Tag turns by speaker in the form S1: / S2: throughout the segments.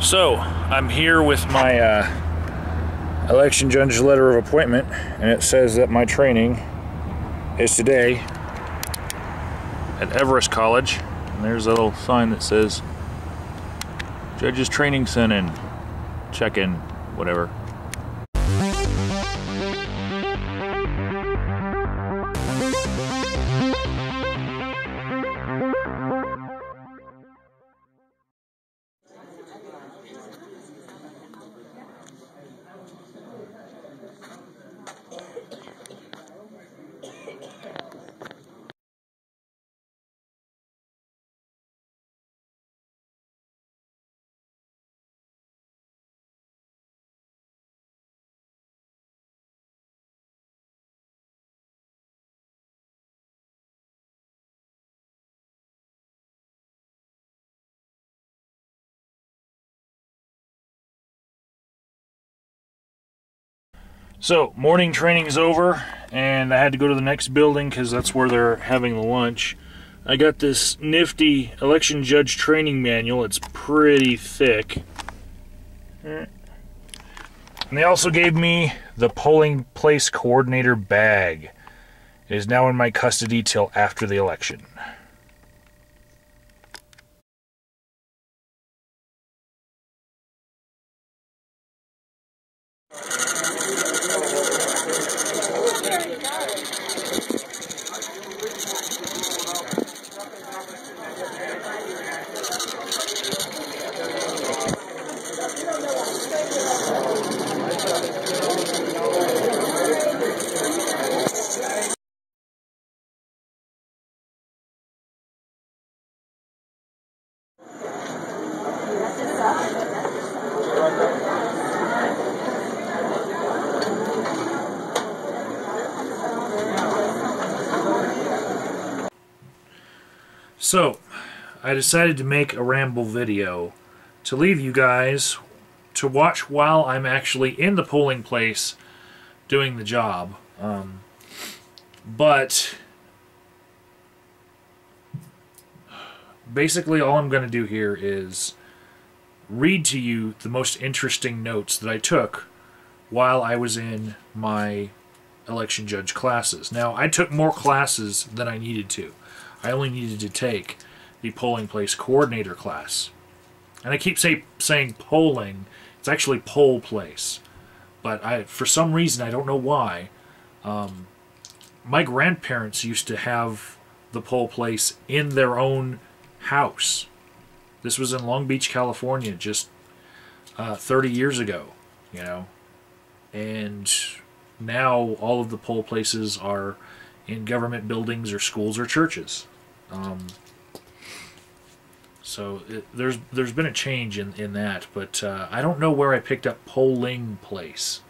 S1: So, I'm here with my election judge letter of appointment, and it says that my training is today at Everest College. And there's a little sign that says Judge's Training Center, check-in, whatever. So, morning training's over, and I had to go to the next building because that's where they're having the lunch. I got this nifty election judge training manual. It's pretty thick. And they also gave me the polling place coordinator bag. It is now in my custody till after the election. So, I decided to make a ramble video to leave you guys to watch while I'm actually in the polling place doing the job. But basically all I'm going to do here is read to you the most interesting notes that I took while I was in my election judge classes. Now, I took more classes than I needed to. I only needed to take the polling place coordinator class. And I keep saying polling. It's actually poll place. But for some reason, I don't know why, my grandparents used to have the poll place in their own house. This was in Long Beach, California, just 30 years ago, you know. And now all of the poll places are in government buildings or schools or churches. So there's been a change in that, but I don't know where I picked up polling place.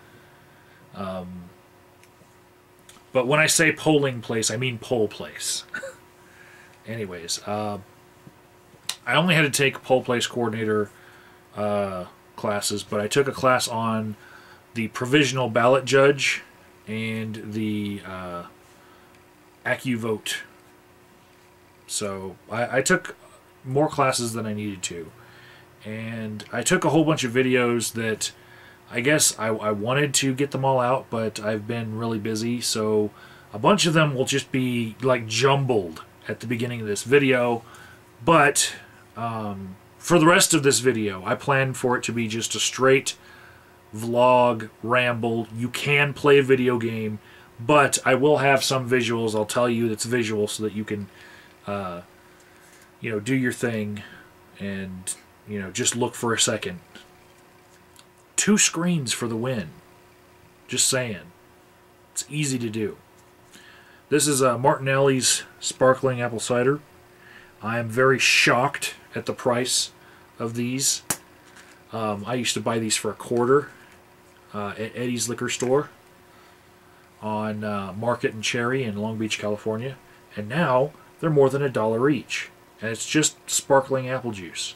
S1: But when I say polling place, I mean poll place. Anyways, I only had to take poll place coordinator classes, but I took a class on the provisional ballot judge and the AccuVote. So I took more classes than I needed to, and I took a whole bunch of videos that I guess I wanted to get them all out, but I've been really busy, so a bunch of them will just be like jumbled at the beginning of this video. But for the rest of this video, I plan for it to be just a straight vlog ramble. You can play a video game, but I will have some visuals. I'll tell you it's visual so that you can you know, do your thing and, you know, just look for a second. 2 screens for the win. Just saying. It's easy to do. This is Martinelli's Sparkling Apple Cider. I am very shocked at the price of these. I used to buy these for $1 at Eddie's Liquor Store on Market and Cherry in Long Beach, California. And now they're more than $1 each. And it's just sparkling apple juice.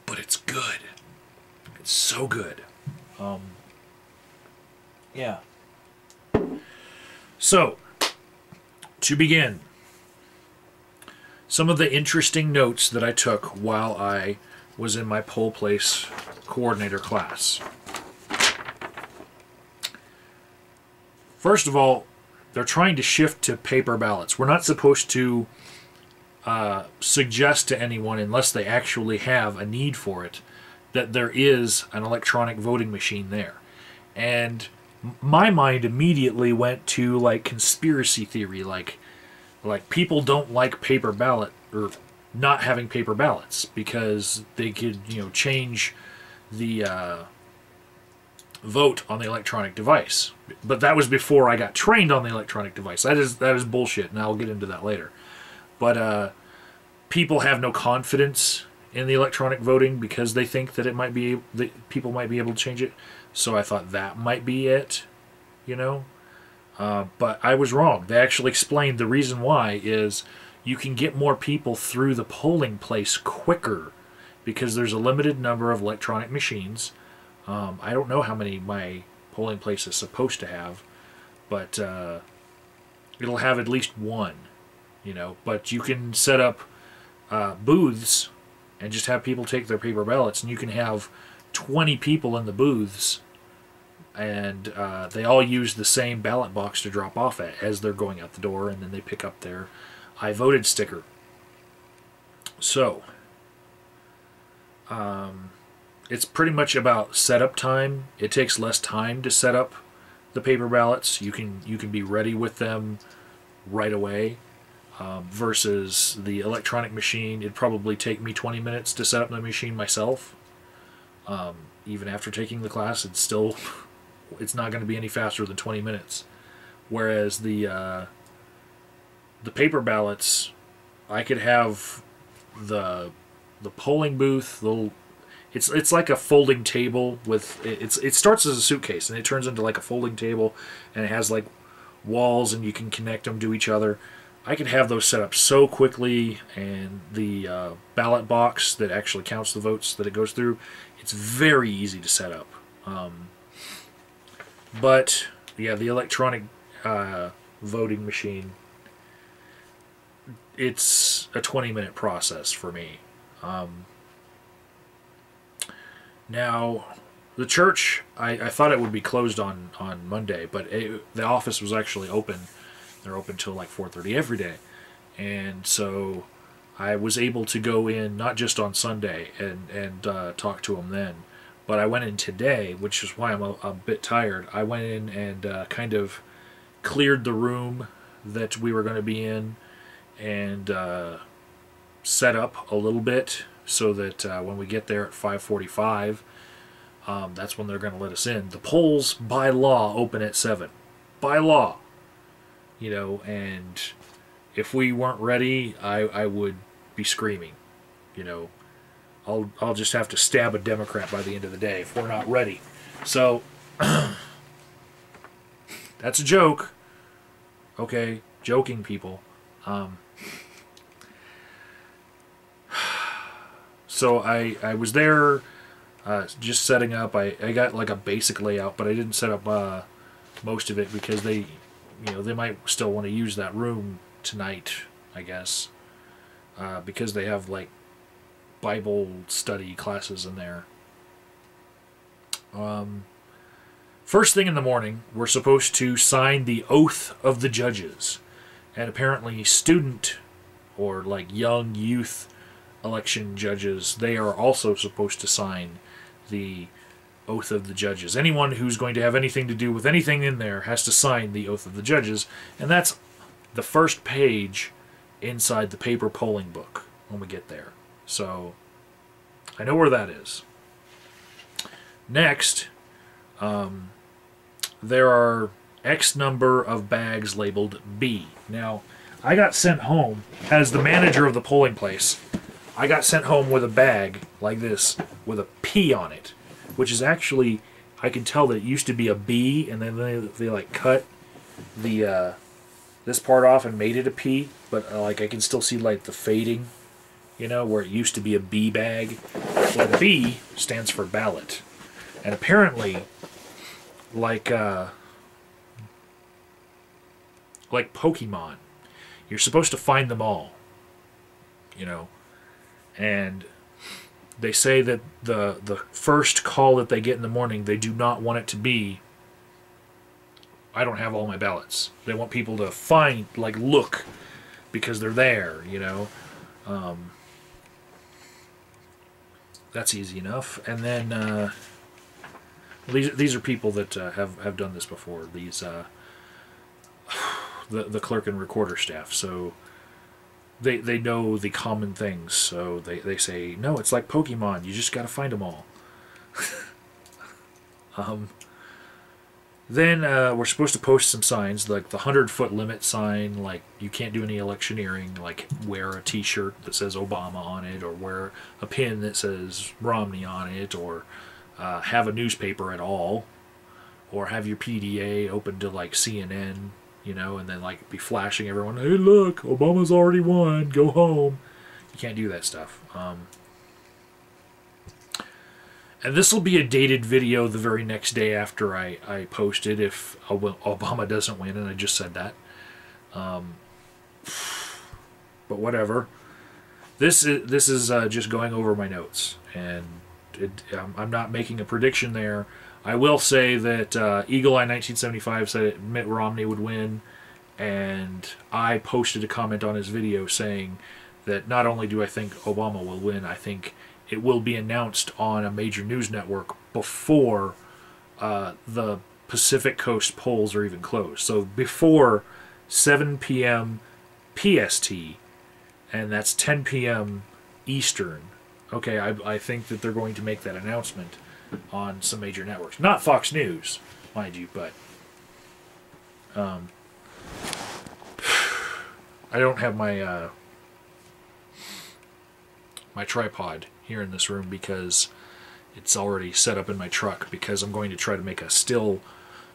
S1: But it's good. It's so good. Yeah. So, to begin, some of the interesting notes that I took while I was in my poll place coordinator class. First of all, they're trying to shift to paper ballots. We're not supposed to suggest to anyone, unless they actually have a need for it, that there is an electronic voting machine there. And my mind immediately went to like conspiracy theory, like people don't like paper ballot, or not having paper ballots, because they could, change the vote on the electronic device. But that was before I got trained on the electronic device. That is bullshit, and I'll get into that later. But people have no confidence in the electronic voting because they think that people might be able to change it. So I thought that might be it, But I was wrong. They actually explained the reason why is you can get more people through the polling place quicker because there's a limited number of electronic machines. I don't know how many my polling place is supposed to have, but it'll have at least one, But you can set up booths and just have people take their paper ballots, and you can have 20 people in the booths, and they all use the same ballot box to drop off at as they're going out the door, and then they pick up their I voted sticker. So, it's pretty much about setup time. It takes less time to set up the paper ballots. You can be ready with them right away, versus the electronic machine. It'd probably take me 20 minutes to set up the machine myself. Even after taking the class, it's not going to be any faster than 20 minutes. Whereas the paper ballots, I could have the polling booth. It's like a folding table with it starts as a suitcase and it turns into like a folding table, and it has like walls and you can connect them to each other. I could have those set up so quickly, and the ballot box that actually counts the votes that it goes through, it's very easy to set up. But yeah, the electronic voting machine, it's a 20-minute process for me. Now, the church, I thought it would be closed on Monday, but the office was actually open. They're open till like 4:30 every day. And so I was able to go in not just on Sunday and talk to them then, but I went in today, which is why I'm a bit tired. I went in and kind of cleared the room that we were going to be in and set up a little bit so that when we get there at 5:45, that's when they're going to let us in. The polls, by law, open at 7. By law. And if we weren't ready, I would be screaming. I'll just have to stab a Democrat by the end of the day if we're not ready. So, that's a joke. Okay, joking, people. So I was there just setting up. I got like a basic layout, but I didn't set up most of it because they might still want to use that room tonight, I guess, because they have like Bible study classes in there. First thing in the morning, we're supposed to sign the oath of the judges, and apparently student or like young youth election judges, they are also supposed to sign the oath of the judges. Anyone who's going to have anything to do with anything in there has to sign the oath of the judges, and that's the first page inside the paper polling book when we get there. So I know where that is. Next, there are X number of bags labeled B. Now, I got sent home as the manager of the polling place. I got sent home with a bag like this with a P on it, which is actually, I can tell that it used to be a B, and then they like cut the this part off and made it a P, but like I can still see like the fading, where it used to be a B bag. Well, B stands for ballot, and apparently, like Pokemon, you're supposed to find them all. you know. And they say that the first call that they get in the morning, they do not want it to be, I don't have all my ballots. They want people to find, like, look, because they're there, you know. That's easy enough. And then these are people that have done this before. These the clerk and recorder staff. So they know the common things. So they say, no, it's like Pokemon. You just got to find them all. Then we're supposed to post some signs, like the 100-foot limit sign, like you can't do any electioneering, like wear a t-shirt that says Obama on it, or wear a pin that says Romney on it, or have a newspaper at all, or have your PDA open to like CNN, you know, and then like be flashing everyone, hey look, Obama's already won, go home. You can't do that stuff. And this will be a dated video the very next day after I post it if Obama doesn't win, and I just said that. But whatever. This is just going over my notes, and I'm not making a prediction there. I will say that Eagle Eye 1975 said Mitt Romney would win, and I posted a comment on his video saying that not only do I think Obama will win, I think it will be announced on a major news network before the Pacific Coast polls are even closed. So before 7 p.m. PST, and that's 10 p.m. Eastern. Okay, I think that they're going to make that announcement on some major networks. Not Fox News, mind you, but I don't have my my tripod here in this room because it's already set up in my truck, because I'm going to try to make a still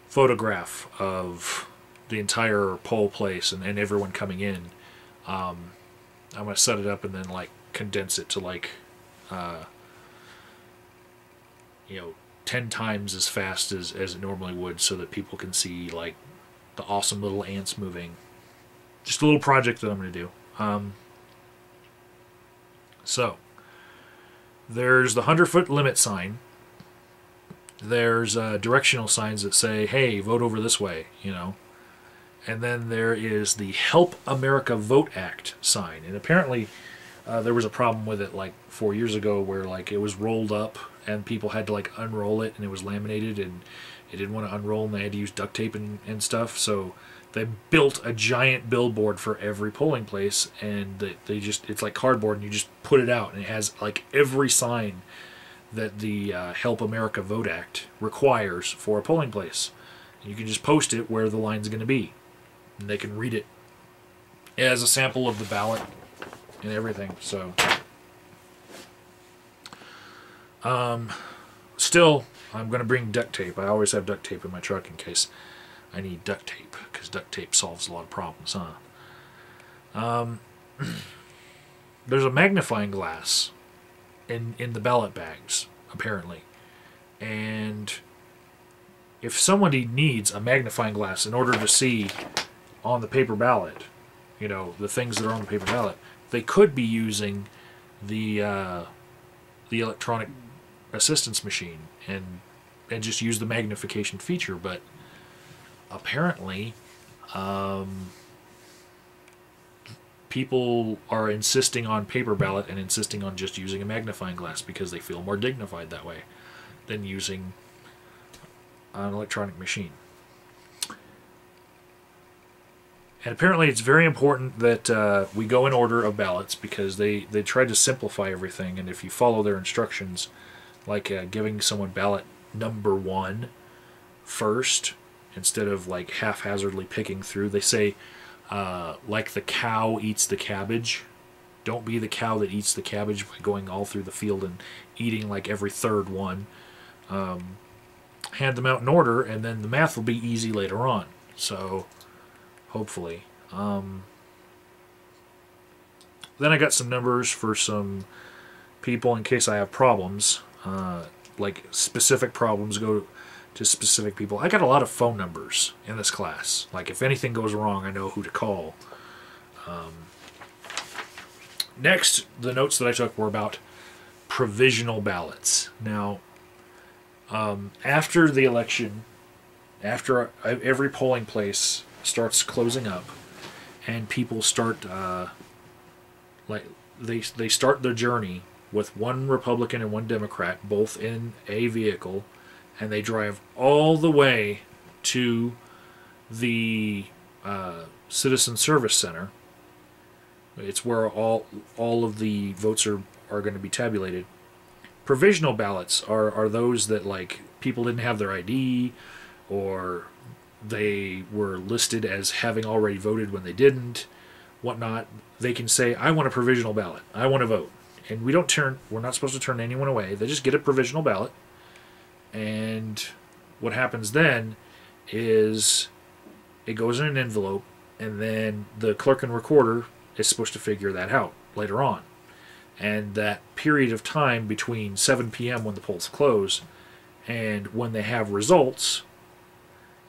S1: photograph of the entire poll place and everyone coming in. I'm going to set it up and then like condense it to like 10 times as fast as it normally would, so that people can see like the awesome little ants moving. Just a little project that I'm going to do. So there's the 100-foot limit sign. There's directional signs that say, hey, vote over this way, you know. And then there is the Help America Vote Act sign. And apparently there was a problem with it like 4 years ago, where like it was rolled up and people had to like unroll it, and it was laminated and it didn't want to unroll, and they had to use duct tape and stuff. So they built a giant billboard for every polling place, and they just, it's like cardboard, and you just put it out, and it has like every sign that the Help America Vote Act requires for a polling place. And you can just post it where the line's going to be, and they can read it. It has a sample of the ballot and everything. So still, I'm going to bring duct tape. I always have duct tape in my truck in case I need duct tape, because duct tape solves a lot of problems, huh? There's a magnifying glass in the ballot bags, apparently. And if somebody needs a magnifying glass in order to see on the paper ballot, you know, the things that are on the paper ballot, they could be using the electronic assistance machine and just use the magnification feature. But apparently people are insisting on paper ballot and insisting on just using a magnifying glass because they feel more dignified that way than using an electronic machine. And apparently it's very important that we go in order of ballots, because they try to simplify everything, and if you follow their instructions, like giving someone ballot number 1 first, instead of like haphazardly picking through. They say, like the cow eats the cabbage. Don't be the cow that eats the cabbage by going all through the field and eating like every third one. Hand them out in order, and then the math will be easy later on. So, hopefully. Then I got some numbers for some people in case I have problems. Like specific problems go to specific people. I got a lot of phone numbers in this class. Like if anything goes wrong, I know who to call. Next, the notes that I took were about provisional ballots. Now, after the election, after every polling place starts closing up, and people start like they start their journey with one Republican and one Democrat, both in a vehicle, and they drive all the way to the Citizen Service Center. It's where all of the votes are going to be tabulated. Provisional ballots are those that, like, people didn't have their ID, or they were listed as having already voted when they didn't, whatnot. They can say, I want a provisional ballot. I want to vote. And we're not supposed to turn anyone away. They just get a provisional ballot. And what happens then is it goes in an envelope, and then the clerk and recorder is supposed to figure that out later on. And that period of time between 7 p.m. when the polls close and when they have results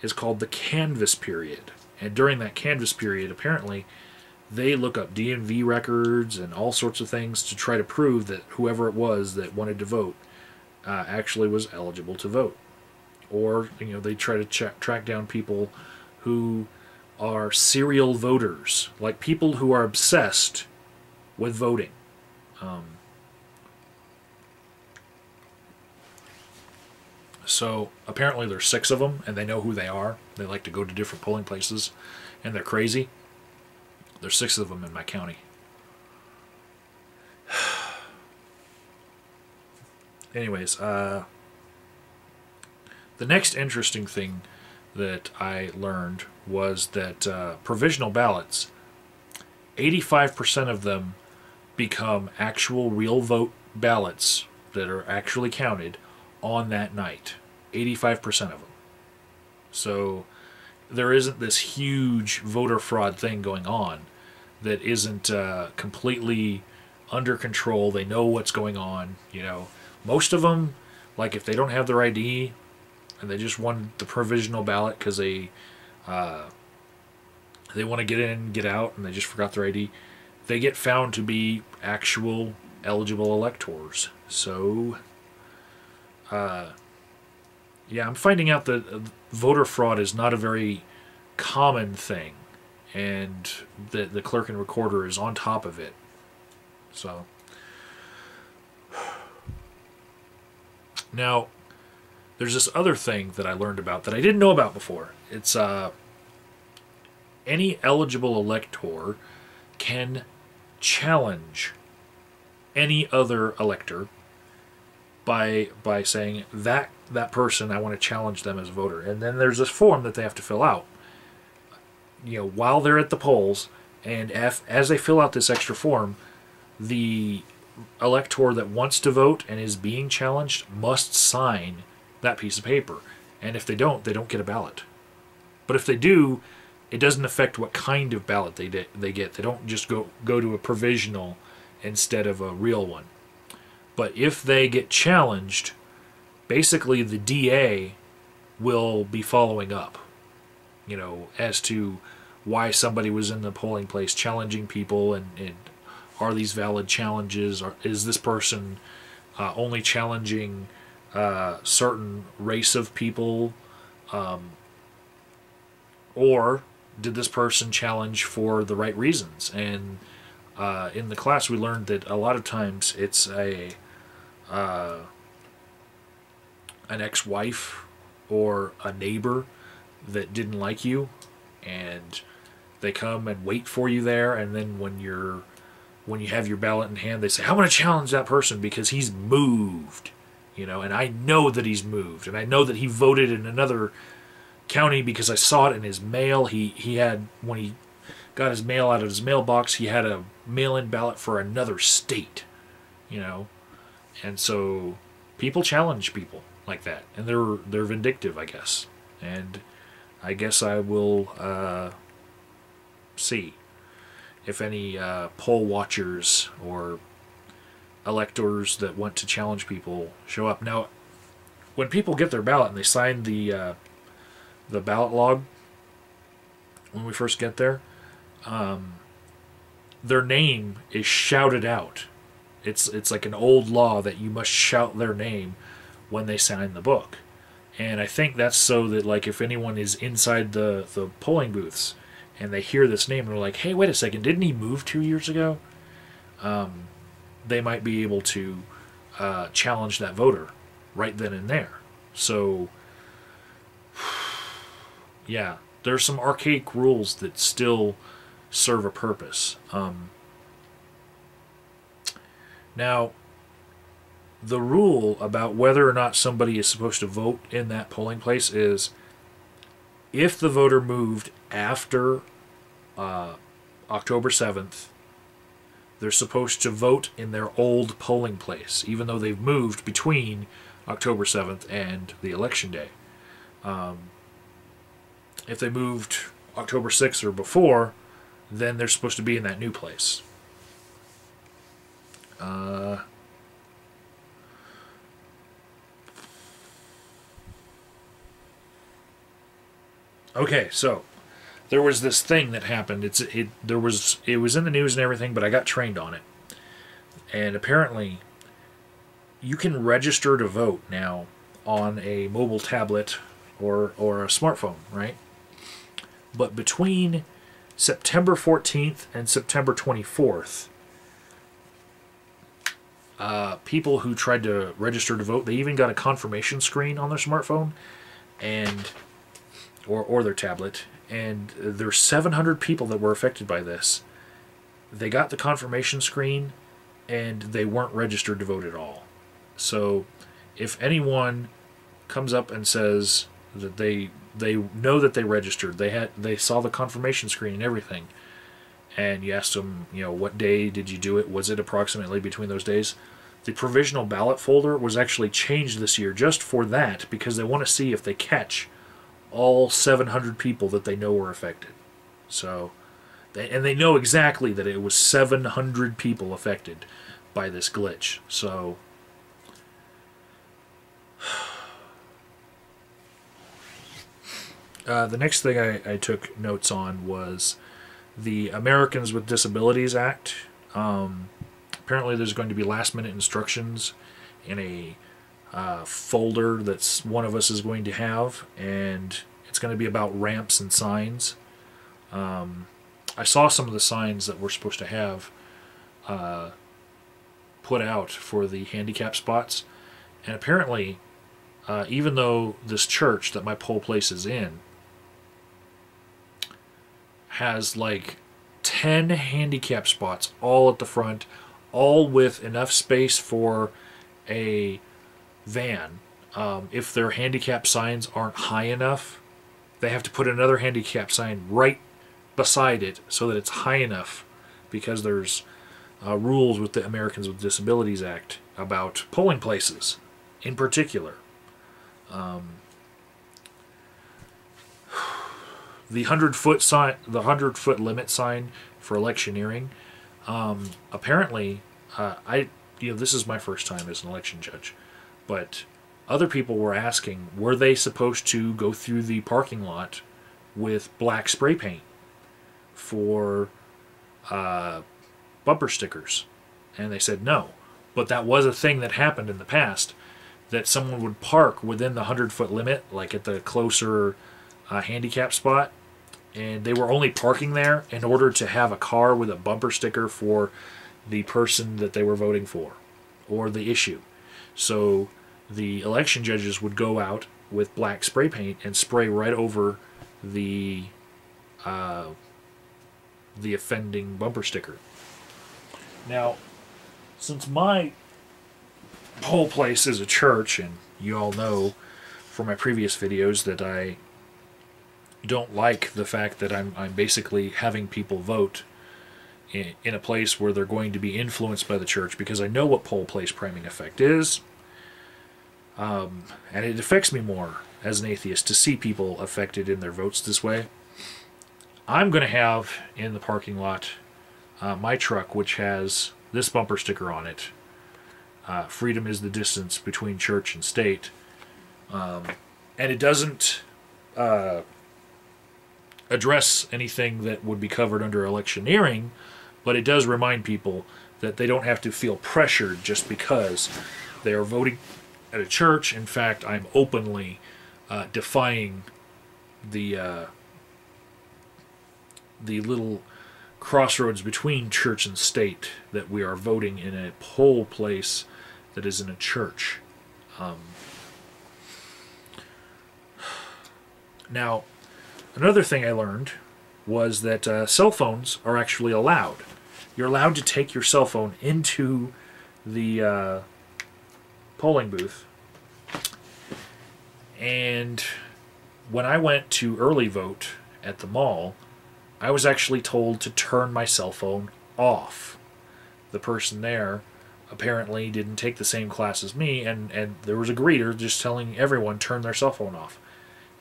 S1: is called the canvass period. And during that canvass period, apparently, they look up DMV records and all sorts of things to try to prove that whoever it was that wanted to vote actually was eligible to vote. Or, they try to track down people who are serial voters, like people who are obsessed with voting. So apparently there's 6 of them, and they know who they are. They like to go to different polling places, and they're crazy. There's 6 of them in my county. Anyways, the next interesting thing that I learned was that provisional ballots, 85% of them become actual real vote ballots that are actually counted on that night. 85% of them. So there isn't this huge voter fraud thing going on that isn't completely under control. They know what's going on. Most of them, like, if they don't have their ID and they just want the provisional ballot because they want to get in and get out and they just forgot their ID, they get found to be actual eligible electors. So, yeah, I'm finding out that voter fraud is not a very common thing, and that the clerk and recorder is on top of it. So, now, there's this other thing that I learned about that I didn't know about before. It's any eligible elector can challenge any other elector by saying that person, I want to challenge them as a voter. And then there's this form that they have to fill out, while they're at the polls. And as they fill out this extra form, the elector that wants to vote and is being challenged must sign that piece of paper. And if they don't get a ballot. But if they do, it doesn't affect what kind of ballot they get. They don't just go to a provisional instead of a real one. But if they get challenged, basically the DA will be following up, as to why somebody was in the polling place challenging people, and are these valid challenges? Or is this person only challenging certain race of people? Or did this person challenge for the right reasons? And in the class we learned that a lot of times it's an ex-wife or a neighbor that didn't like you, and they come and wait for you there, and then when you have your ballot in hand, they say, I'm going to challenge that person because he's moved, and I know that he's moved, and I know that he voted in another county because I saw it in his mail. He had, when he got his mail out of his mailbox, he had a mail-in ballot for another state, and so people challenge people like that, and they're vindictive, I guess. And I guess I will see if any poll watchers or electors that want to challenge people show up. Now, when people get their ballot and they sign the ballot log when we first get there, their name is shouted out. It's like an old law that you must shout their name when they sign the book. And I think that's so that, like, if anyone is inside the polling booths and they hear this name and they're like, hey, wait a second, didn't he move 2 years ago? They might be able to challenge that voter right then and there. So, yeah, there's some archaic rules that still serve a purpose. Now, the rule about whether or not somebody is supposed to vote in that polling place is if the voter moved after October 7th, they're supposed to vote in their old polling place, even though they've moved between October 7th and the election day. If they moved October 6th or before, then they're supposed to be in that new place. Okay, so there was this thing that happened. It was in the news and everything, but I got trained on it. And apparently, you can register to vote now on a mobile tablet or a smartphone, right? But between September 14th and September 24th, people who tried to register to vote, they even got a confirmation screen on their smartphone and or their tablet, and there's 700 people that were affected by this. They got the confirmation screen and they weren't registered to vote at all. So if anyone comes up and says that they know that they registered, they saw the confirmation screen and everything, and you asked them, what day did you do it? Was it approximately between those days? The provisional ballot folder was actually changed this year just for that, because they want to see if they catch all 700 people that they know were affected. So, and they know exactly that it was 700 people affected by this glitch. So, the next thing I took notes on was the Americans with Disabilities Act. Apparently there's going to be last-minute instructions in a folder that's one of us is going to have, and it's going to be about ramps and signs. I saw some of the signs that we're supposed to have put out for the handicap spots, and apparently even though this church that my poll place is in has like 10 handicap spots all at the front, all with enough space for a van. If their handicap signs aren't high enough, they have to put another handicap sign right beside it so that it's high enough, because there's rules with the Americans with Disabilities Act about polling places in particular. The 100-foot sign, the 100-foot limit sign for electioneering. Apparently, this is my first time as an election judge, but other people were asking, were they supposed to go through the parking lot with black spray paint for bumper stickers? And they said no. But that was a thing that happened in the past, that someone would park within the 100-foot limit, like at the closer handicap spot, and they were only parking there in order to have a car with a bumper sticker for the person that they were voting for, or the issue. So the election judges would go out with black spray paint and spray right over the offending bumper sticker. Now, since my whole place is a church, and you all know from my previous videos that I don't like the fact that I'm basically having people vote in a place where they're going to be influenced by the church, because I know what poll place priming effect is, and it affects me more as an atheist to see people affected in their votes this way. I'm going to have in the parking lot my truck, which has this bumper sticker on it, freedom is the distance between church and state, and it doesn't address anything that would be covered under electioneering, But it does remind people that they don't have to feel pressured just because they are voting at a church. In fact, I'm openly defying the little crossroads between church and state, that we are voting in a poll place that is in a church. Now, another thing I learned was that cell phones are actually allowed. You're allowed to take your cell phone into the polling booth. And when I went to early vote at the mall, I was actually told to turn my cell phone off. The person there apparently didn't take the same class as me, and there was a greeter just telling everyone turn their cell phone off.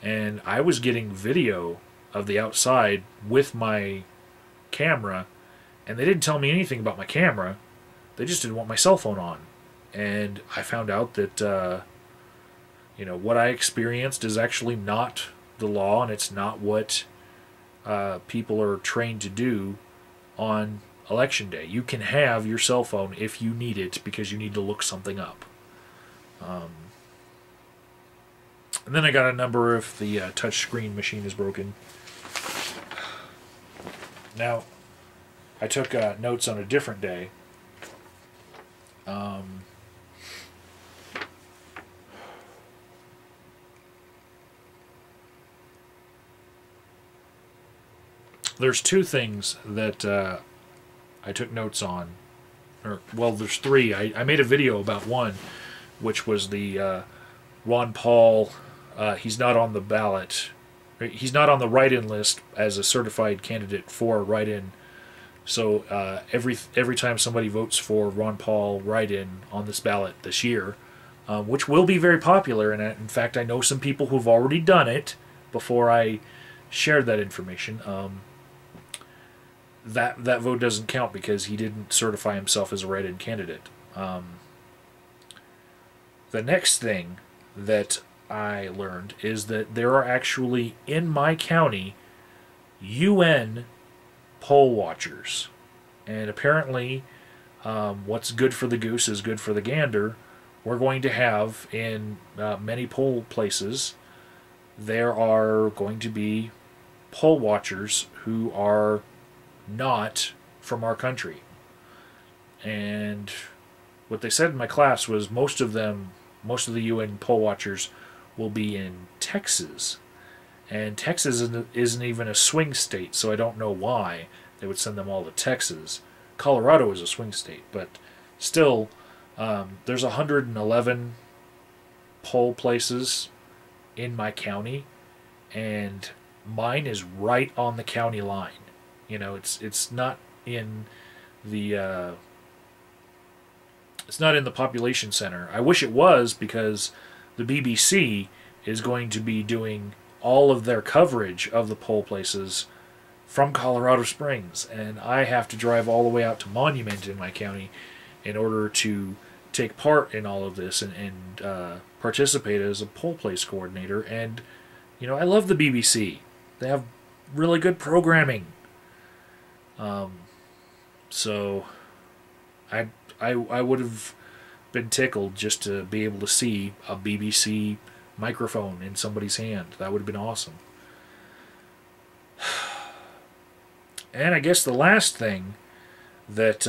S1: And I was getting video of the outside with my camera, and they didn't tell me anything about my camera. They just didn't want my cell phone on. And I found out that what I experienced is actually not the law, and it's not what people are trained to do on Election Day. You can have your cell phone if you need it because you need to look something up. And then I got a number if the touchscreen machine is broken. Now, I took notes on a different day. There's two things that I took notes on. Well, there's three. I made a video about one, which was the Ron Paul. He's not on the ballot. He's not on the write-in list as a certified candidate for write-in. So every time somebody votes for Ron Paul write-in on this ballot this year, which will be very popular, and in fact I know some people who've already done it before I shared that information. That vote doesn't count because he didn't certify himself as a write-in candidate. The next thing that I learned is that there are actually, in my county, UN poll watchers. And apparently, what's good for the goose is good for the gander. We're going to have, in many poll places, there are going to be poll watchers who are not from our country. And what they said in my class was most of the UN poll watchers will be in Texas. And Texas isn't even a swing state, so I don't know why they would send them all to Texas. Colorado is a swing state, but still, there's 111 poll places in my county, and mine is right on the county line. It's not in the population center. I wish it was, because the BBC is going to be doing all of their coverage of the poll places from Colorado Springs, and I have to drive all the way out to Monument in my county in order to take part in all of this and participate as a poll place coordinator. And I love the BBC. They have really good programming. So I would have been tickled just to be able to see a BBC microphone in somebody's hand. That would have been awesome. And I guess the last thing that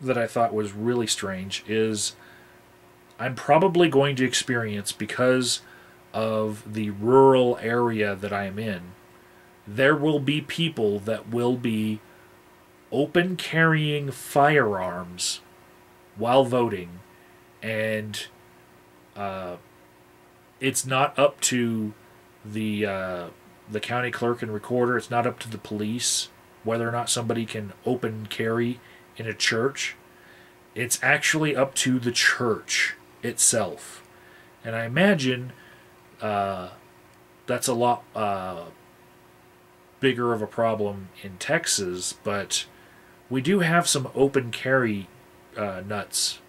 S1: that I thought was really strange is I'm probably going to experience, because of the rural area that I am in, there will be people that will be open carrying firearms while voting, and it's not up to the county clerk and recorder. It's not up to the police whether or not somebody can open carry in a church. It's actually up to the church itself, and I imagine that's a lot bigger of a problem in Texas, but we do have some open carry nuts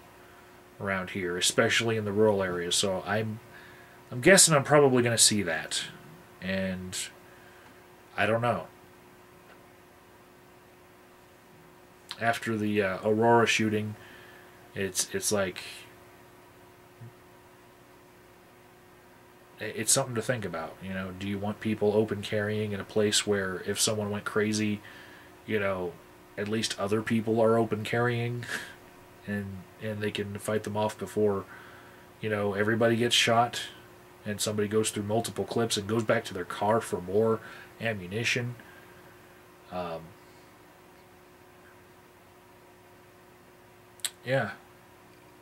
S1: around here, especially in the rural areas. So I'm guessing I'm probably going to see that, and I don't know. after the Aurora shooting, it's like, it's something to think about. You know, do you want people open carrying in a place where if someone went crazy, you know, at least other people are open carrying, and they can fight them off before, you know, everybody gets shot, and somebody goes through multiple clips and goes back to their car for more ammunition. Yeah.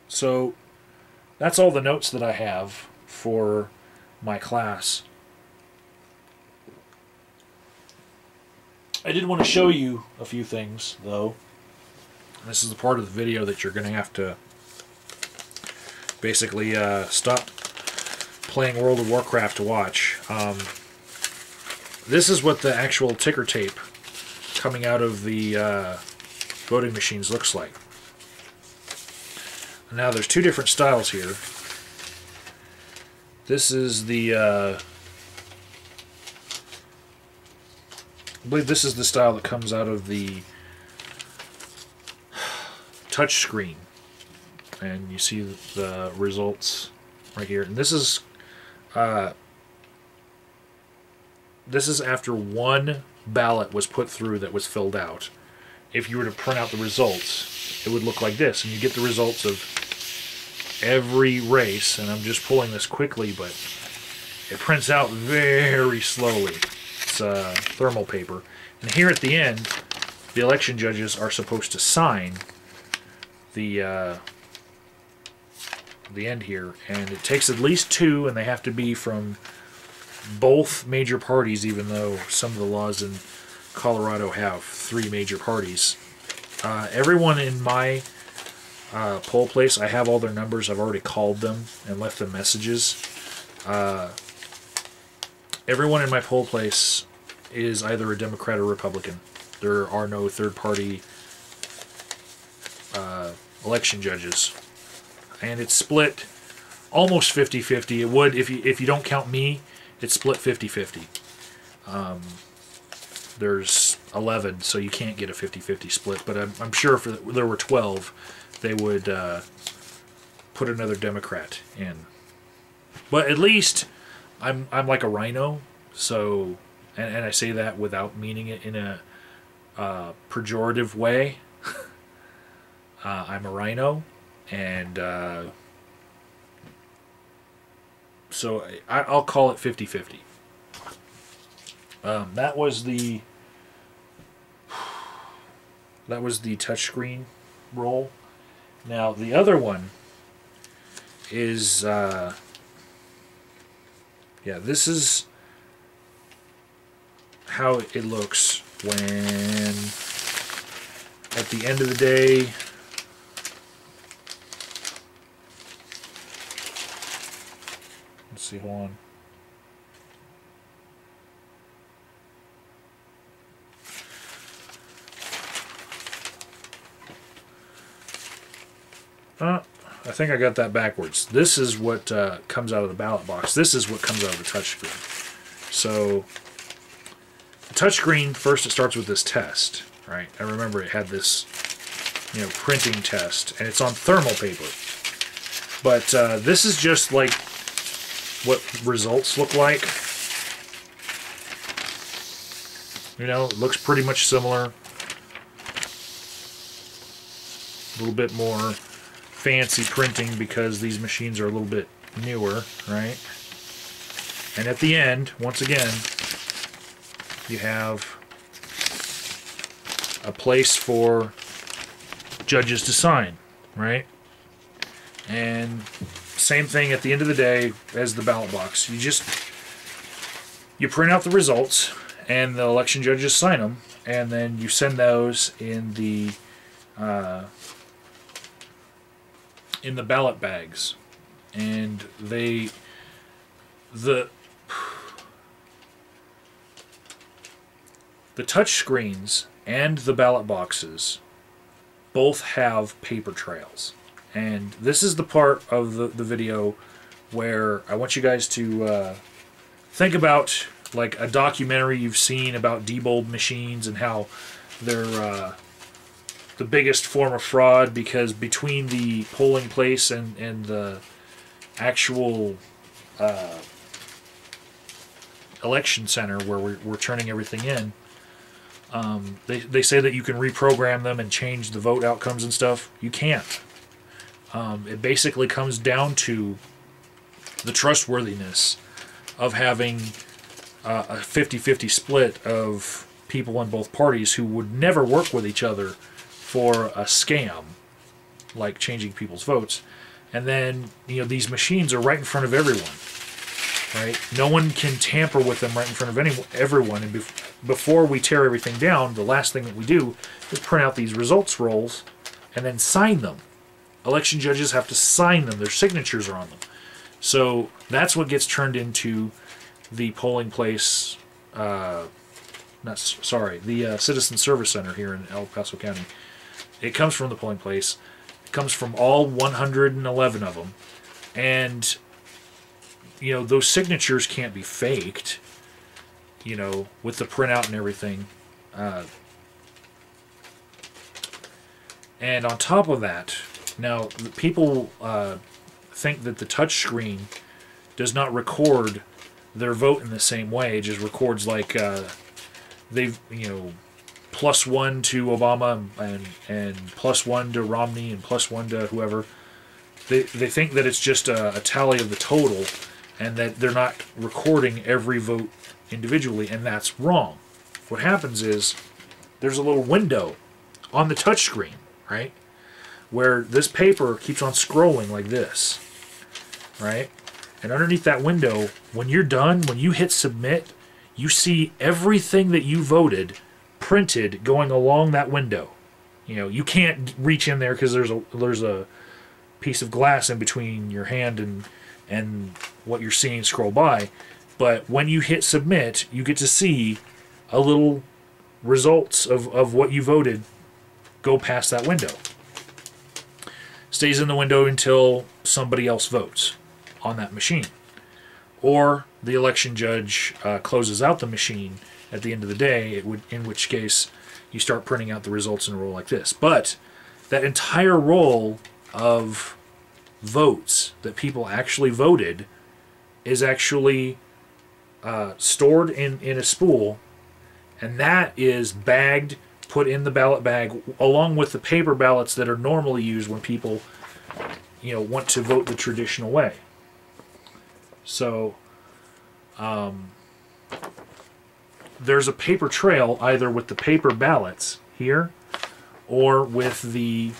S1: So that's all the notes that I have for my class. I did want to show you a few things, though. This is the part of the video that you're going to have to basically stop playing World of Warcraft to watch. This is what the actual ticker tape coming out of the voting machines looks like. Now there's two different styles here. This is the I believe this is the style that comes out of the touch screen, and you see the results right here. And this is after one ballot was put through that was filled out. If you were to print out the results, it would look like this, and you get the results of every race. And I'm just pulling this quickly, but it prints out very slowly. It's thermal paper. And here at the end, the election judges are supposed to sign the end here, and it takes at least two, and they have to be from both major parties, even though some of the laws in Colorado have 3 major parties. Everyone in my poll place, I have all their numbers. I've already called them and left them messages. Everyone in my poll place is either a Democrat or Republican. There are no third-party election judges. And it's split almost 50-50. It would, if you don't count me, it's split 50-50. There's 11, so you can't get a 50-50 split. But I'm sure if there were 12, they would put another Democrat in. But at least I'm like a rhino, so, and I say that without meaning it in a pejorative way. I'm a rhino, and so I'll call it 50-50. That was the touchscreen roll. Now the other one is yeah, this is how it looks when at the end of the day let's see, hold on. I think I got that backwards. This is what comes out of the ballot box. This is what comes out of the touchscreen. So, the touchscreen, first it starts with this test, right? I remember it had this, you know, printing test, and it's on thermal paper. But this is just like what results look like. You know, it looks pretty much similar. A little bit more fancy printing because these machines are a little bit newer, right? And at the end, once again, you have a place for judges to sign, right? And same thing at the end of the day as the ballot box. You print out the results, and the election judges sign them, and then you send those in the ballot bags, and the touch screens and the ballot boxes both have paper trails. And this is the part of the video where I want you guys to think about like a documentary you've seen about debulb machines and how they're the biggest form of fraud, because between the polling place and the actual election center where we're turning everything in, they say that you can reprogram them and change the vote outcomes and stuff. You can't. It basically comes down to the trustworthiness of having a 50-50 split of people in both parties who would never work with each other for a scam like changing people's votes. And then, these machines are right in front of everyone, right? No one can tamper with them right in front of everyone. And before we tear everything down, the last thing that we do is print out these results rolls and then sign them. Election judges have to sign them. Their signatures are on them. So that's what gets turned into the polling place, the Citizen Service Center here in El Paso County. It comes from the polling place. It comes from all 111 of them. And, those signatures can't be faked, with the printout and everything. And on top of that, now, people think that the touch screen does not record their vote in the same way. It just records like they've, +1 to Obama and +1 to Romney and +1 to whoever. They think that it's just a tally of the total and that they're not recording every vote individually, and that's wrong. What happens is there's a little window on the touch screen, right, where this paper keeps on scrolling like this, right? And underneath that window, when you're done, when you hit submit, you see everything that you voted printed going along that window. You can't reach in there because there's a piece of glass in between your hand and what you're seeing scroll by. But when you hit submit, you get to see a little results of what you voted go past that window. Stays in the window until somebody else votes on that machine. Or the election judge closes out the machine at the end of the day, in which case you start printing out the results in a roll like this. But that entire roll of votes that people actually voted is actually stored in a spool, and that is bagged, put in the ballot bag, along with the paper ballots that are normally used when people want to vote the traditional way. So there's a paper trail either with the paper ballots here or with the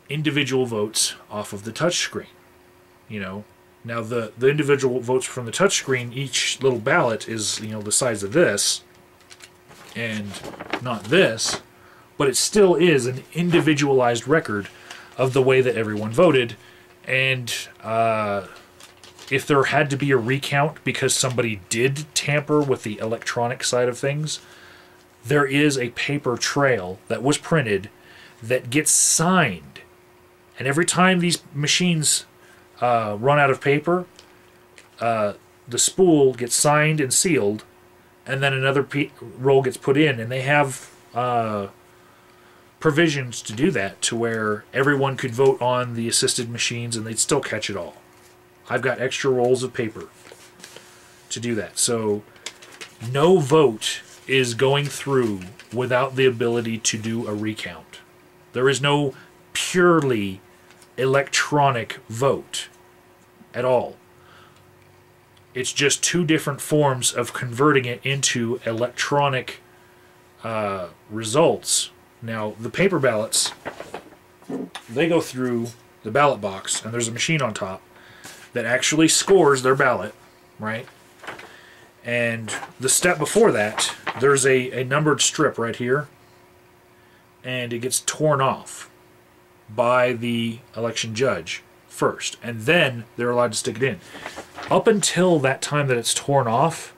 S1: individual votes off of the touch screen. Now the individual votes from the touch screen, each little ballot is the size of this and not this, but it still is an individualized record of the way that everyone voted. And if there had to be a recount because somebody did tamper with the electronic side of things, there is a paper trail that was printed that gets signed. And every time these machines run out of paper, the spool gets signed and sealed, and then another roll gets put in, and they have provisions to do that, to where everyone could vote on the assisted machines and they'd still catch it all. I've got extra rolls of paper to do that. So no vote is going through without the ability to do a recount. There is no purely electronic vote at all. It's just two different forms of converting it into electronic results. Now, the paper ballots, they go through the ballot box, and there's a machine on top that actually scores their ballot, right? And the step before that, there's a numbered strip right here, and it gets torn off by the election judge first, and then they're allowed to stick it in. Up until that time that it's torn off,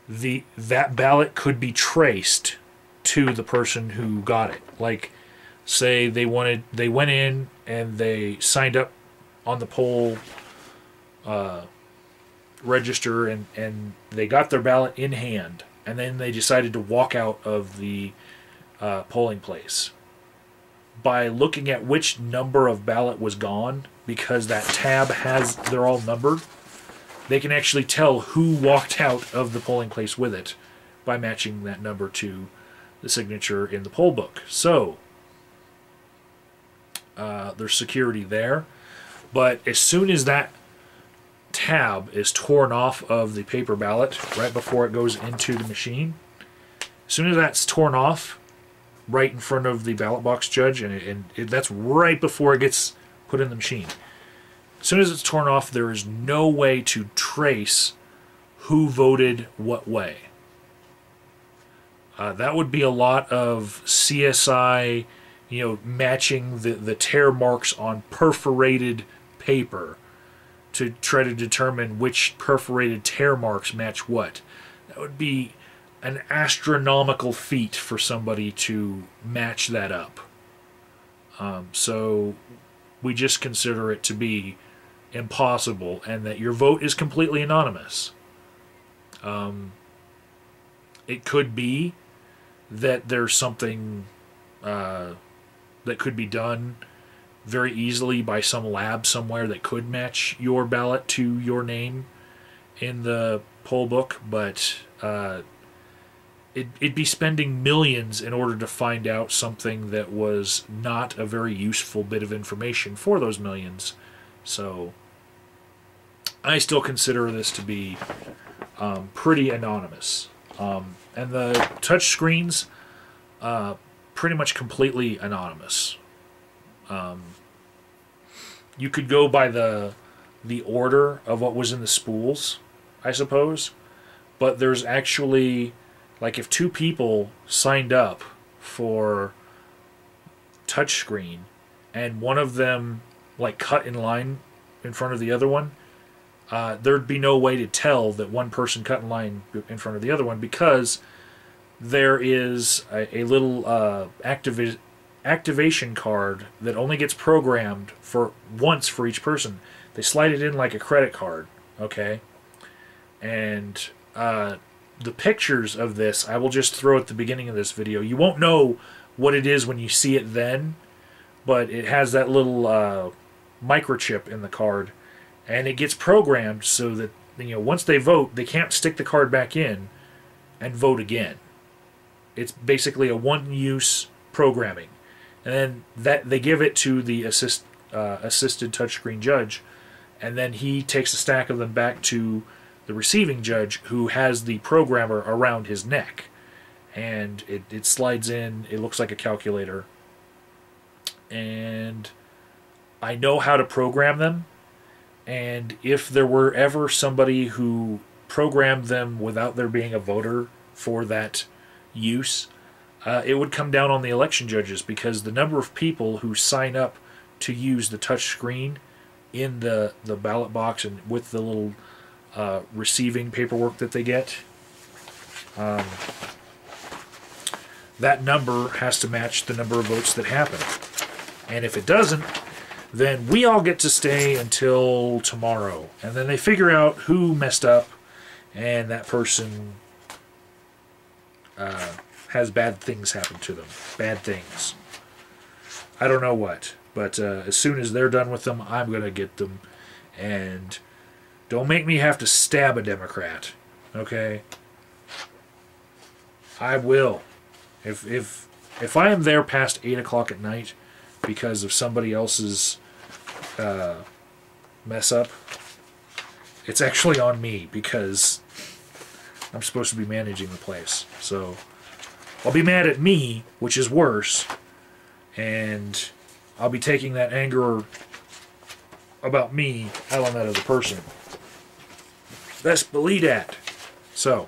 S1: that ballot could be traced to the person who got it. Like, say they went in and they signed up on the poll register and they got their ballot in hand, and then they decided to walk out of the polling place. By looking at which number of ballot was gone, because that tab has, they're all numbered, they can actually tell who walked out of the polling place with it by matching that number to the signature in the poll book. So, there's security there. But as soon as that tab is torn off of the paper ballot, right before it goes into the machine, as soon as that's torn off, right in front of the ballot box judge, and that's right before it gets put in the machine. As soon as it's torn off, there is no way to trace who voted what way. That would be a lot of CSI, matching the tear marks on perforated paper to try to determine which perforated tear marks match what. That would be an astronomical feat for somebody to match that up. So we just consider it to be impossible, and that your vote is completely anonymous. It could be that there's something that could be done very easily by some lab somewhere that could match your ballot to your name in the poll book, but it'd be spending millions in order to find out something that was not a very useful bit of information for those millions. So I still consider this to be pretty anonymous. And the touch screens, pretty much completely anonymous. You could go by the order of what was in the spools, I suppose, but there's actually, like, if two people signed up for touchscreen and one of them like cut in line in front of the other one, there'd be no way to tell that one person cut in line in front of the other one, because there is a little activation card that only gets programmed for once for each person. They slide it in like a credit card, okay? And the pictures of this I will just throw at the beginning of this video. You won't know what it is when you see it then, but it has that little microchip in the card, and it gets programmed so that, once they vote, they can't stick the card back in and vote again. It's basically a one-use programming. And then that they give it to the assisted touchscreen judge, and then he takes a stack of them back to the receiving judge, who has the programmer around his neck. And it slides in. It looks like a calculator. And I know how to program them. And if there were ever somebody who programmed them without there being a voter for that use, it would come down on the election judges, because the number of people who sign up to use the touch screen in the ballot box and with the little receiving paperwork that they get, that number has to match the number of votes that happen. And if it doesn't, then we all get to stay until tomorrow. And then they figure out who messed up, and that person has bad things happen to them. Bad things. I don't know what. But as soon as they're done with them, I'm going to get them. And don't make me have to stab a Democrat. Okay? I will. If I am there past 8 o'clock at night because of somebody else's mess up, it's actually on me, because I'm supposed to be managing the place. So I'll be mad at me, which is worse, and I'll be taking that anger about me out on that other person. Best believe that. So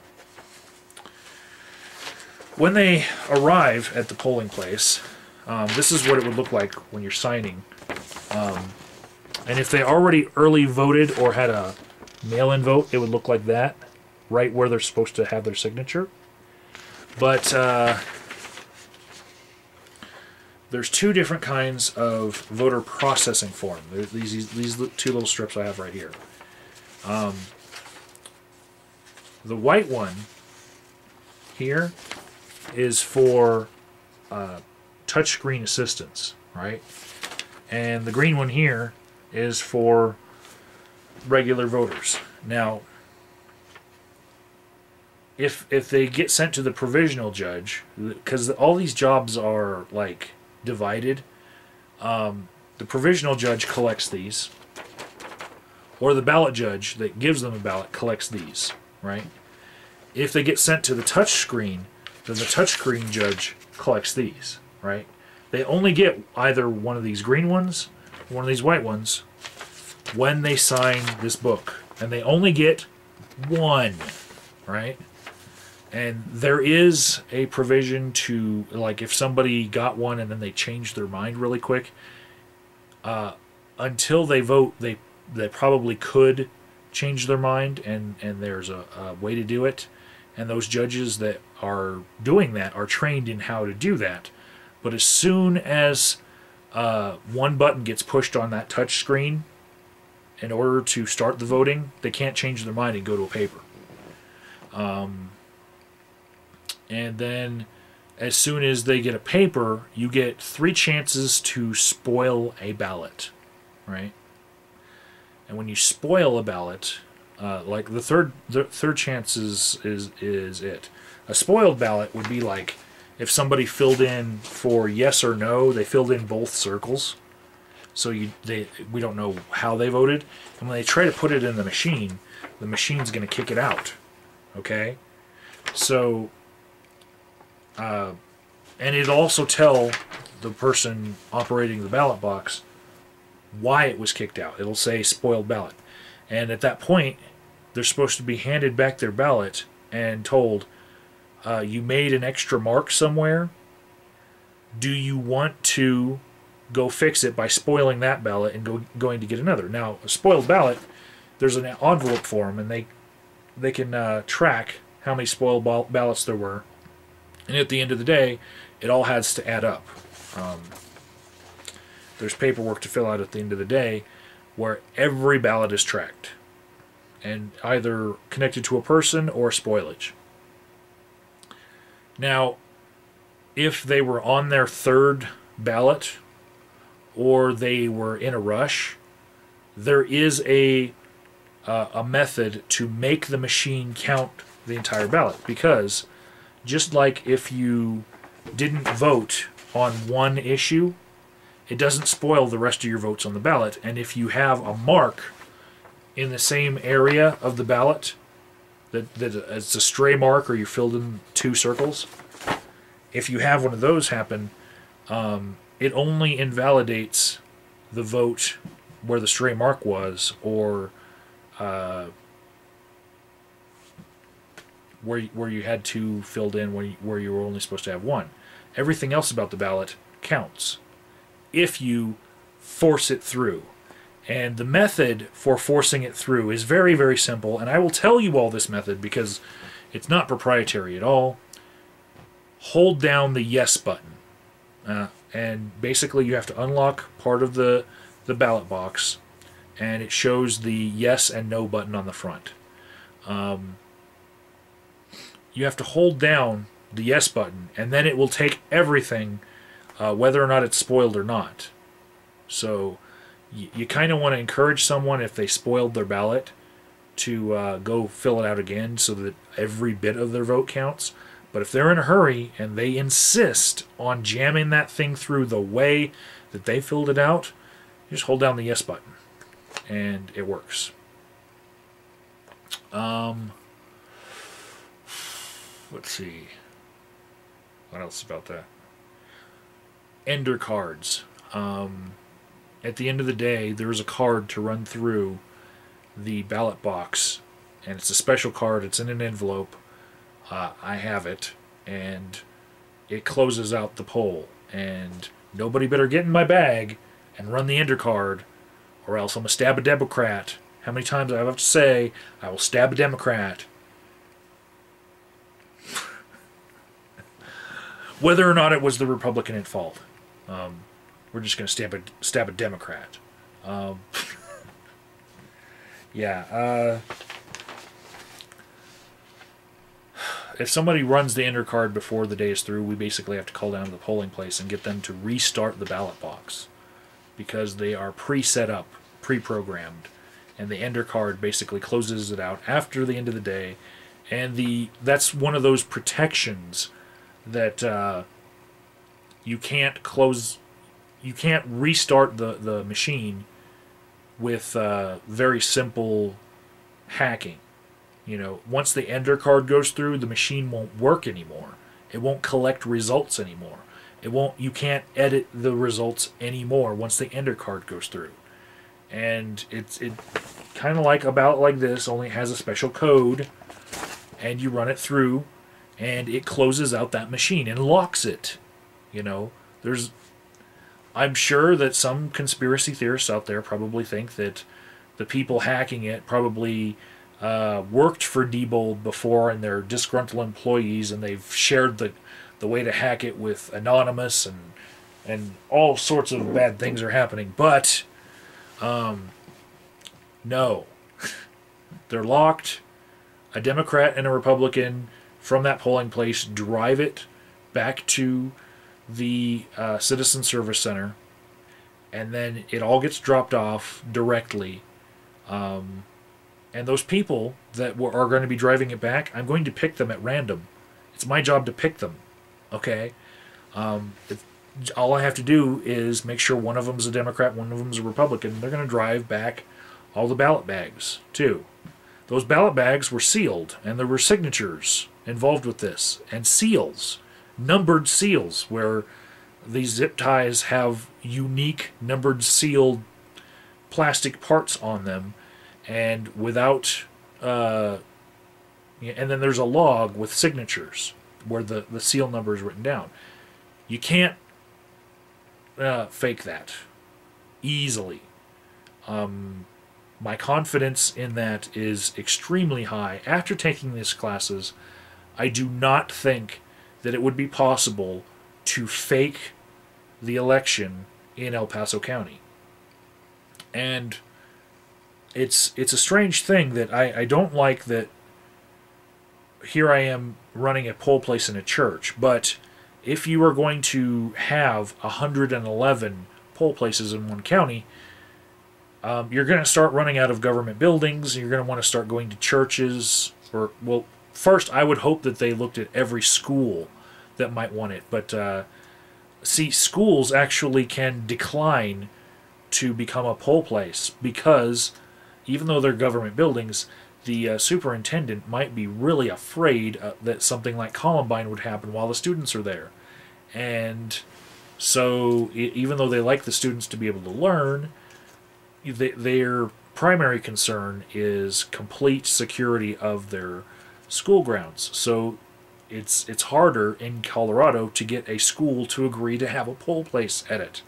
S1: when they arrive at the polling place, this is what it would look like when you're signing. And if they already early voted or had a mail-in vote, it would look like that, right where they're supposed to have their signature. But there's two different kinds of voter processing form. There's these two little strips I have right here. The white one here is for touchscreen assistants, right? And the green one here is for regular voters. Now, if they get sent to the provisional judge, because all these jobs are like divided, the provisional judge collects these, or the ballot judge that gives them a ballot collects these, right? If they get sent to the touch screen, then the touchscreen judge collects these, right? They only get either one of these green ones or one of these white ones when they sign this book. And they only get one, right? And there is a provision to, like, if somebody got one and then they changed their mind really quick, until they vote, they probably could change their mind, and there's a way to do it. And those judges that are doing that are trained in how to do that. But as soon as one button gets pushed on that touch screen, in order to start the voting, they can't change their mind and go to a paper. And then as soon as they get a paper, you get 3 chances to spoil a ballot, right? And when you spoil a ballot, like the third chance is it. A spoiled ballot would be like if somebody filled in for yes or no, they filled in both circles. So we don't know how they voted. And when they try to put it in the machine's going to kick it out. Okay? So, and it'll also tell the person operating the ballot box why it was kicked out. It'll say spoiled ballot. And at that point, they're supposed to be handed back their ballot and told, you made an extra mark somewhere. Do you want to go fix it by spoiling that ballot and going to get another? Now, a spoiled ballot, there's an envelope for them, and they can track how many spoiled ballots there were. And at the end of the day, it all has to add up. There's paperwork to fill out at the end of the day where every ballot is tracked and either connected to a person or spoilage. Now, if they were on their third ballot or they were in a rush, there is a method to make the machine count the entire ballot. Because just like if you didn't vote on one issue, it doesn't spoil the rest of your votes on the ballot. And if you have a mark in the same area of the ballot, that it's a stray mark or you filled in 2 circles, if you have one of those happen, it only invalidates the vote where the stray mark was, or where you had 2 filled in where you were only supposed to have 1. Everything else about the ballot counts if you force it through. And the method for forcing it through is very, very simple. And I will tell you all this method because it's not proprietary at all. Hold down the yes button. And basically you have to unlock part of the ballot box. And it shows the yes and no button on the front. You have to hold down the yes button. And then it will take everything, whether or not it's spoiled or not. So you kind of want to encourage someone, if they spoiled their ballot, to go fill it out again so that every bit of their vote counts. But if they're in a hurry and they insist on jamming that thing through the way that they filled it out, you just hold down the yes button and it works. Let's see. What else about that? Ender cards. At the end of the day, there is a card to run through the ballot box, and it's a special card. It's in an envelope. I have it, and it closes out the poll. And nobody better get in my bag and run the ender card, or else I'm going to stab a Democrat. How many times do I have to say, I will stab a Democrat? Whether or not it was the Republican at fault. We're just going to stab a Democrat. Yeah. if somebody runs the enter card before the day is through, we basically have to call down to the polling place and get them to restart the ballot box because they are pre-set up, pre-programmed, and the enter card basically closes it out after the end of the day. And that's one of those protections that you can't restart the machine with very simple hacking. You know, once the ender card goes through, the machine won't work anymore. It won't collect results anymore. You can't edit the results anymore once the ender card goes through. And it kind of like a ballot like this, only has a special code, and you run it through, and it closes out that machine and locks it. You know, I'm sure that some conspiracy theorists out there probably think that the people hacking it probably worked for Diebold before, and they're disgruntled employees, and they've shared the way to hack it with Anonymous, and all sorts of bad things are happening. But no, they're locked. A Democrat and a Republican from that polling place drive it back to the Citizen Service Center, and then it all gets dropped off directly. And those people that are going to be driving it back, I'm going to pick them at random. It's my job to pick them. Okay? All I have to do is make sure one of them's a Democrat, one of them's a Republican. They're going to drive back all the ballot bags, too. Those ballot bags were sealed, and there were signatures involved with this, and seals, numbered seals, where these zip ties have unique numbered sealed plastic parts on them, and without and then there's a log with signatures where the seal number is written down. You can't fake that easily. My confidence in that is extremely high. After taking these classes, I do not think that it would be possible to fake the election in El Paso County. And it's a strange thing that I don't like that here I am running a poll place in a church, but if you are going to have 111 poll places in one county, you're going to start running out of government buildings, and you're going to want to start going to churches. Well, first, I would hope that they looked at every school that might want it. But, see, schools actually can decline to become a poll place because, even though they're government buildings, the superintendent might be really afraid that something like Columbine would happen while the students are there. And so, even though they like the students to be able to learn, their primary concern is complete security of their school grounds. So it's harder in Colorado to get a school to agree to have a poll place at it.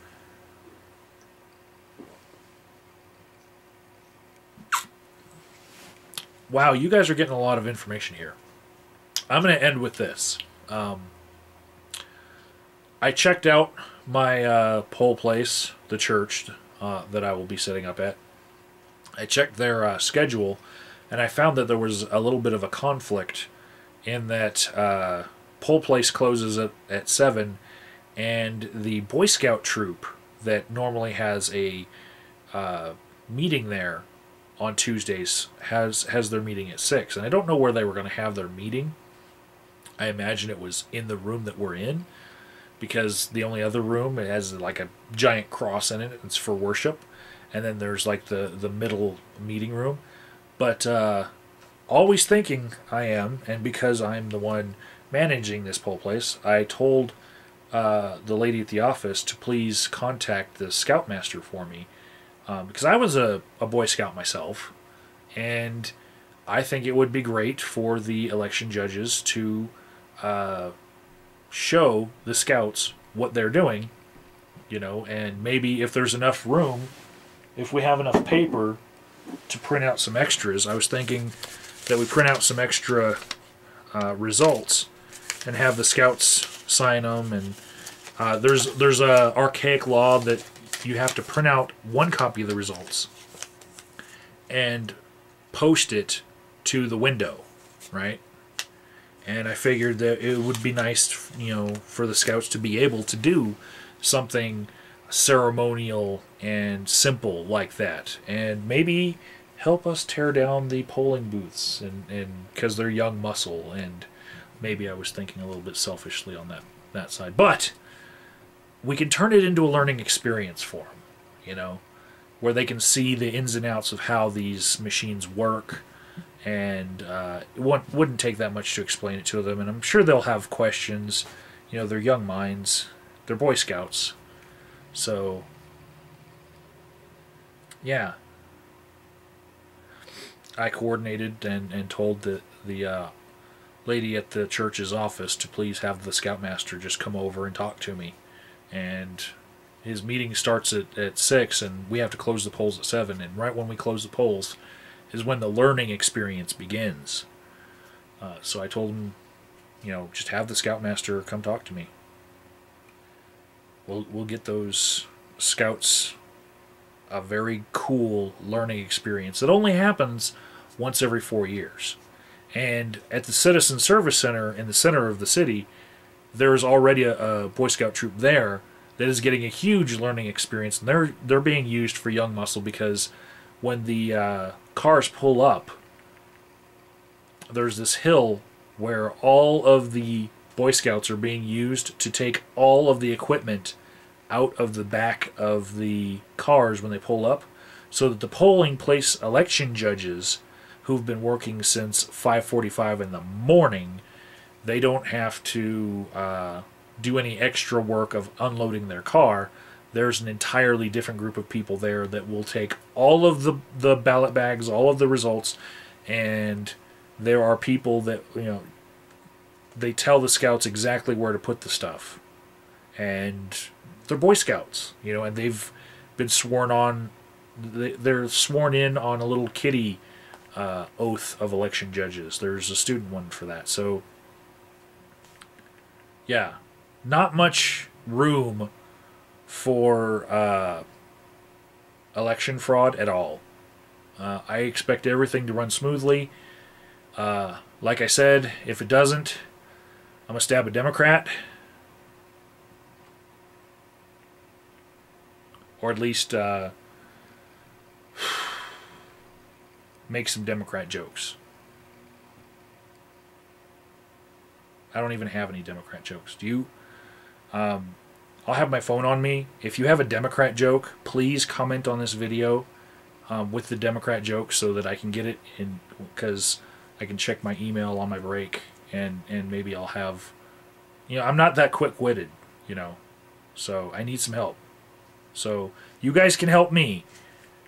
S1: Wow, you guys are getting a lot of information here. I'm going to end with this. I checked out my poll place, the church that I will be setting up at. I checked their schedule, and I found that there was a little bit of a conflict in that poll place closes at 7, and the Boy Scout troop that normally has a meeting there on Tuesdays has their meeting at 6. And I don't know where they were going to have their meeting. I imagine it was in the room that we're in, because the only other room, it has like a giant cross in it. It's for worship. And then there's like the middle meeting room. But always thinking I am, and because I'm the one managing this poll place, I told the lady at the office to please contact the scoutmaster for me. Because I was a Boy Scout myself, and I think it would be great for the election judges to show the scouts what they're doing, and maybe if there's enough room, if we have enough paper to print out some extras. I was thinking that we print out some extra results and have the scouts sign them, and there's a archaic law that you have to print out one copy of the results and post it to the window, right? And I figured that it would be nice, for the scouts to be able to do something ceremonial and simple like that, and maybe help us tear down the polling booths, and because they're young muscle, and maybe I was thinking a little bit selfishly on that side, but we can turn it into a learning experience for them, where they can see the ins and outs of how these machines work. And it wouldn't take that much to explain it to them, and I'm sure they'll have questions. They're young minds, they're Boy Scouts, so yeah. I coordinated and told the lady at the church's office to please have the Scoutmaster just come over and talk to me, and his meeting starts at 6, and we have to close the polls at 7, and right when we close the polls is when the learning experience begins. So I told him, just have the Scoutmaster come talk to me. We'll get those scouts a very cool learning experience that only happens once every 4 years. And at the Citizen Service Center in the center of the city, there is already a Boy Scout troop there that is getting a huge learning experience, and they're being used for young muscle because when the cars pull up, there's this hill where all of the Boy Scouts are being used to take all of the equipment out of the back of the cars when they pull up, so that the polling place election judges who've been working since 5:45 in the morning, they don't have to do any extra work of unloading their car. There's an entirely different group of people there that will take all of the ballot bags, all of the results, and there are people that, they tell the scouts exactly where to put the stuff. And they're Boy Scouts, and they've been sworn on, they're sworn in on a little kiddie oath of election judges. There's a student one for that. So, yeah, not much room for election fraud at all. I expect everything to run smoothly. Like I said, if it doesn't, I'm going to stab a Democrat. Or at least make some Democrat jokes. I don't even have any Democrat jokes. Do you? I'll have my phone on me. If you have a Democrat joke, please comment on this video with the Democrat joke so that I can get it in, because I can check my email on my break, and maybe I'll have, I'm not that quick-witted, so I need some help. So you guys can help me.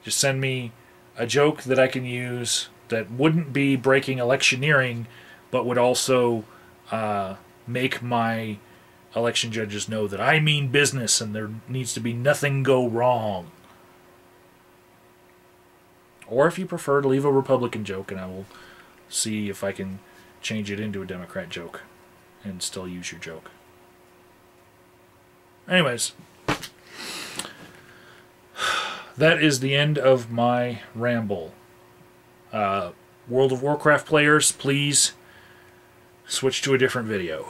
S1: Just send me a joke that I can use that wouldn't be breaking electioneering, but would also make my election judges know that I mean business and there needs to be nothing go wrong. Or if you prefer, to leave a Republican joke and I will see if I can change it into a Democrat joke and still use your joke. Anyways, that is the end of my ramble. World of Warcraft players, please switch to a different video.